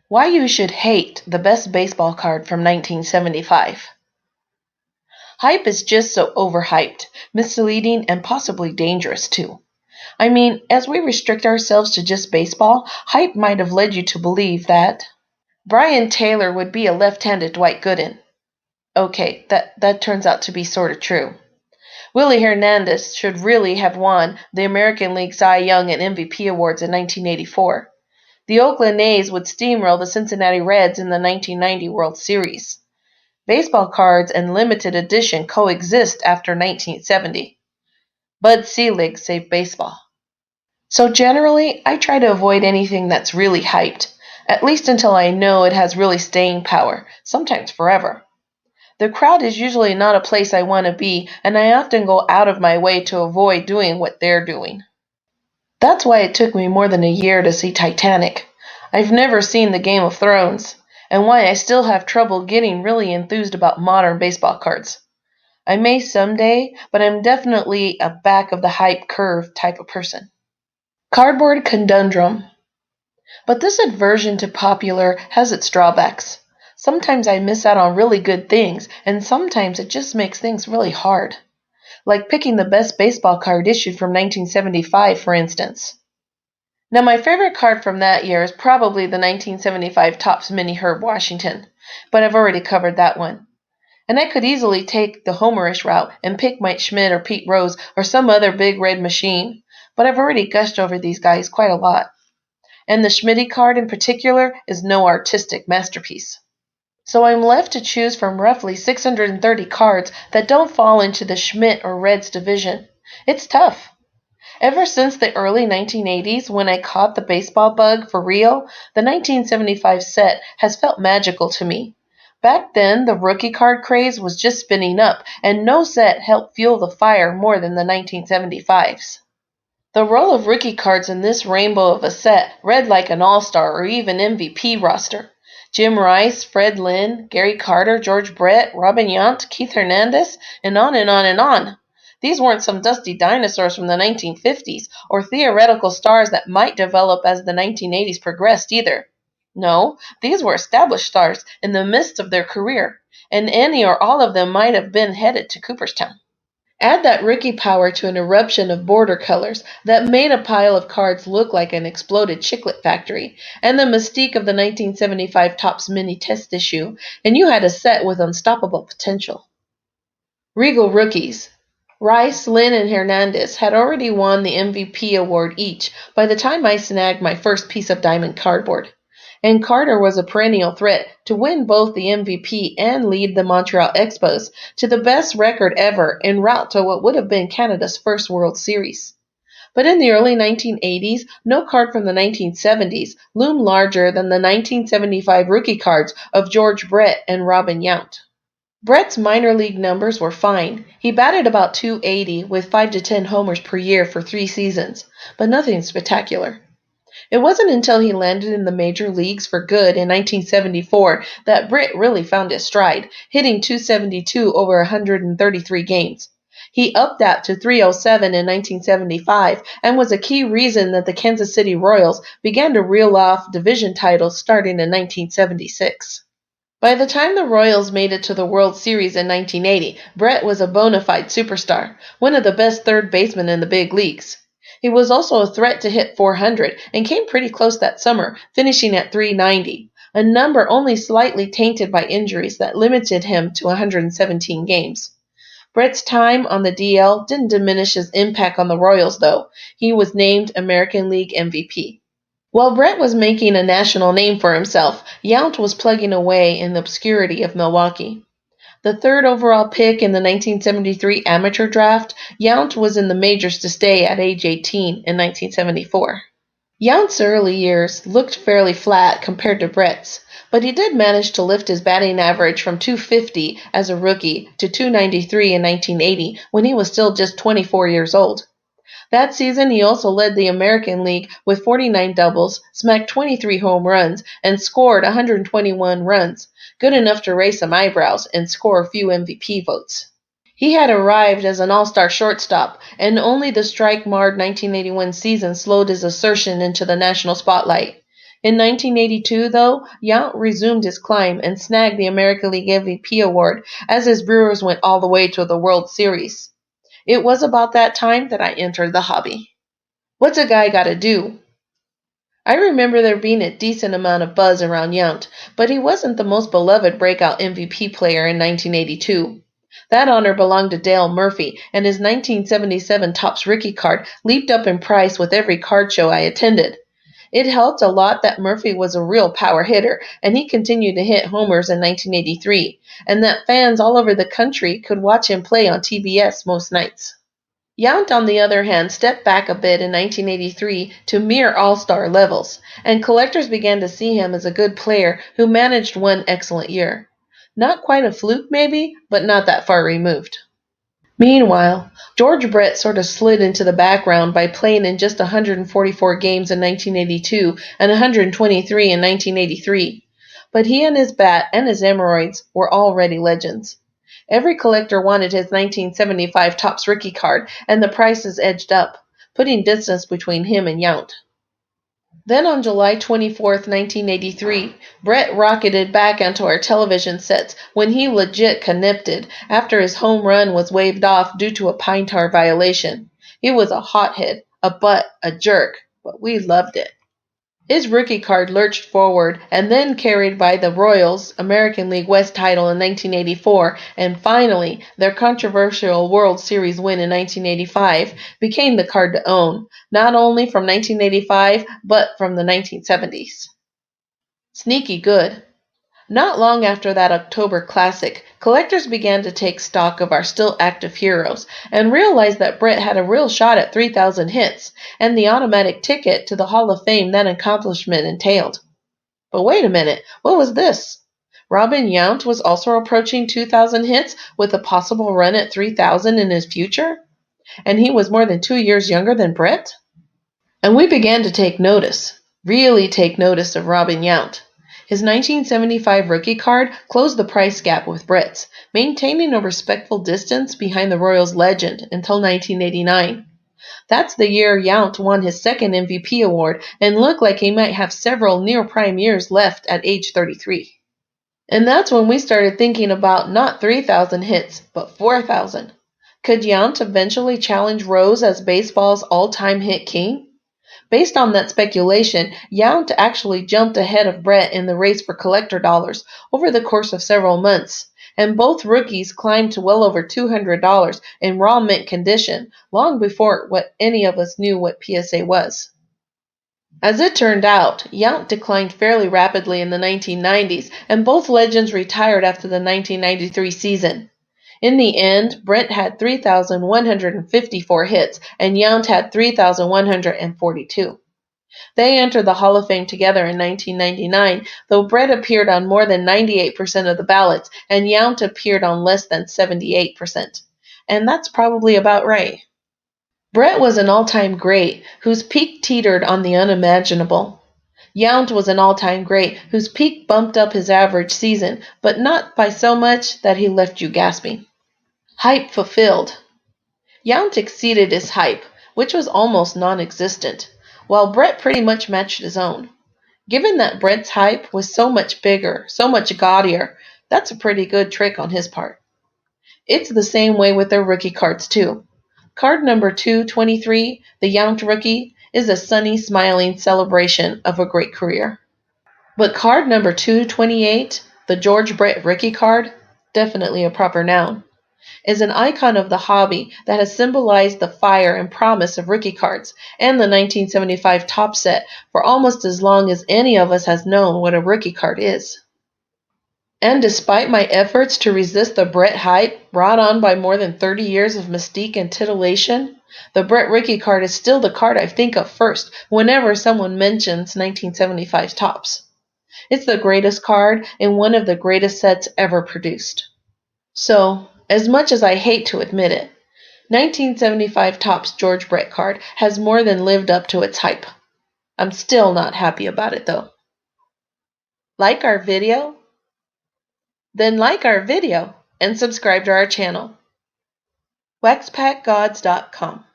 Why you should hate the best baseball card from 1975. Hype is just so overhyped, misleading, and possibly dangerous too. I mean, as we restrict ourselves to just baseball, hype might have led you to believe that Brian Taylor would be a left-handed Dwight Gooden. Okay, that turns out to be sort of true. Willie Hernandez should really have won the American League Cy Young and MVP awards in 1984. The Oakland A's would steamroll the Cincinnati Reds in the 1990 World Series. Baseball cards and limited edition coexist after 1970. Bud Selig saved baseball. So generally, I try to avoid anything that's really hyped, at least until I know it has really staying power, sometimes forever. The crowd is usually not a place I want to be, and I often go out of my way to avoid doing what they're doing. That's why it took me more than a year to see Titanic. I've never seen the Game of Thrones, and why I still have trouble getting really enthused about modern baseball cards. I may someday, but I'm definitely a back of the hype curve type of person. Cardboard conundrum. But this aversion to popular has its drawbacks. Sometimes I miss out on really good things, and sometimes it just makes things really hard. Like picking the best baseball card issued from 1975, for instance. Now, my favorite card from that year is probably the 1975 Topps Mini Herb Washington, but I've already covered that one. And I could easily take the Homerish route and pick Mike Schmidt or Pete Rose or some other big red machine, but I've already gushed over these guys quite a lot. And the Schmitty card in particular is no artistic masterpiece. So I'm left to choose from roughly 630 cards that don't fall into the Schmidt or Reds division. It's tough. Ever since the early 1980s, when I caught the baseball bug for real, the 1975 set has felt magical to me. Back then, the rookie card craze was just spinning up, and no set helped fuel the fire more than the 1975s. The role of rookie cards in this rainbow of a set read like an all-star or even MVP roster. Jim Rice, Fred Lynn, Gary Carter, George Brett, Robin Yount, Keith Hernandez, and on and on and on. These weren't some dusty dinosaurs from the 1950s or theoretical stars that might develop as the 1980s progressed either. No, these were established stars in the midst of their career, and any or all of them might have been headed to Cooperstown. Add that rookie power to an eruption of border colors that made a pile of cards look like an exploded chiclet factory, and the mystique of the 1975 Topps Mini Test issue, and you had a set with unstoppable potential. Regal rookies. Rice, Lynn, and Hernandez had already won the MVP award each by the time I snagged my first piece of diamond cardboard. And Carter was a perennial threat to win both the MVP and lead the Montreal Expos to the best record ever en route to what would have been Canada's first World Series. But in the early 1980s, no card from the 1970s loomed larger than the 1975 rookie cards of George Brett and Robin Yount. Brett's minor league numbers were fine. He batted about .280 with 5 to 10 homers per year for 3 seasons, but nothing spectacular. It wasn't until he landed in the major leagues for good in 1974 that Britt really found his stride, hitting .272 over 133 games. He upped that to .307 in 1975 and was a key reason that the Kansas City Royals began to reel off division titles starting in 1976. By the time the Royals made it to the World Series in 1980, Brett was a bona fide superstar, one of the best third basemen in the big leagues. He was also a threat to hit .400 and came pretty close that summer, finishing at .390, a number only slightly tainted by injuries that limited him to 117 games. Brett's time on the DL didn't diminish his impact on the Royals, though. He was named American League MVP. While Brett was making a national name for himself, Yount was plugging away in the obscurity of Milwaukee. The third overall pick in the 1973 amateur draft, Yount was in the majors to stay at age 18 in 1974. Yount's early years looked fairly flat compared to Brett's, but he did manage to lift his batting average from .250 as a rookie to .293 in 1980 when he was still just 24 years old. That season, he also led the American League with 49 doubles, smacked 23 home runs, and scored 121 runs, good enough to raise some eyebrows and score a few MVP votes. He had arrived as an all-star shortstop, and only the strike-marred 1981 season slowed his assertion into the national spotlight. In 1982, though, Yount resumed his climb and snagged the American League MVP award as his Brewers went all the way to the World Series. It was about that time that I entered the hobby. What's a guy gotta do? I remember there being a decent amount of buzz around Yount, but he wasn't the most beloved breakout MVP player in 1982. That honor belonged to Dale Murphy, and his 1977 Topps rookie card leaped up in price with every card show I attended. It helped a lot that Murphy was a real power hitter, and he continued to hit homers in 1983, and that fans all over the country could watch him play on TBS most nights. Yount, on the other hand, stepped back a bit in 1983 to mere all-star levels, and collectors began to see him as a good player who managed one excellent year. Not quite a fluke, maybe, but not that far removed. Meanwhile, George Brett sort of slid into the background by playing in just 144 games in 1982 and 123 in 1983. But he and his bat and his hemorrhoids were already legends. Every collector wanted his 1975 Topps rookie card, and the prices edged up, putting distance between him and Yount. Then on July 24, 1983, Brett rocketed back onto our television sets when he legit connipted after his home run was waved off due to a pine tar violation. He was a hothead, a butt, a jerk, but we loved it. His rookie card lurched forward and then carried by the Royals' American League West title in 1984 and finally their controversial World Series win in 1985 became the card to own, not only from 1985 but from the 1970s. Sneaky good. Not long after that October Classic, collectors began to take stock of our still active heroes and realized that Brett had a real shot at 3,000 hits and the automatic ticket to the Hall of Fame that accomplishment entailed. But wait a minute, what was this? Robin Yount was also approaching 2,000 hits with a possible run at 3,000 in his future? And he was more than 2 years younger than Brett? And we began to take notice, really take notice of Robin Yount. His 1975 rookie card closed the price gap with Brett's, maintaining a respectful distance behind the Royals legend until 1989. That's the year Yount won his second MVP award and looked like he might have several near-prime years left at age 33. And that's when we started thinking about not 3,000 hits, but 4,000. Could Yount eventually challenge Rose as baseball's all-time hit king? Based on that speculation, Yount actually jumped ahead of Brett in the race for collector dollars over the course of several months, and both rookies climbed to well over $200 in raw mint condition, long before any of us knew what PSA was. As it turned out, Yount declined fairly rapidly in the 1990s, and both legends retired after the 1993 season. In the end, Brett had 3,154 hits, and Yount had 3,142. They entered the Hall of Fame together in 1999, though Brett appeared on more than 98% of the ballots, and Yount appeared on less than 78%. And that's probably about right. Brett was an all-time great, whose peak teetered on the unimaginable. Yount was an all-time great, whose peak bumped up his average season, but not by so much that he left you gasping. Hype fulfilled. Yount exceeded his hype, which was almost non-existent, while Brett pretty much matched his own. Given that Brett's hype was so much bigger, so much gaudier, that's a pretty good trick on his part. It's the same way with their rookie cards too. Card number 223, the Yount rookie, is a sunny, smiling celebration of a great career. But card number 228, the George Brett rookie card, definitely a proper noun, is an icon of the hobby that has symbolized the fire and promise of rookie cards and the 1975 Topps set for almost as long as any of us has known what a rookie card is. And despite my efforts to resist the Brett hype brought on by more than 30 years of mystique and titillation, the Brett rookie card is still the card I think of first whenever someone mentions 1975 Topps. It's the greatest card in one of the greatest sets ever produced. So, as much as I hate to admit it, 1975 Topps George Brett card has more than lived up to its hype. I'm still not happy about it though. Like our video? Then like our video and subscribe to our channel. waxpackgods.com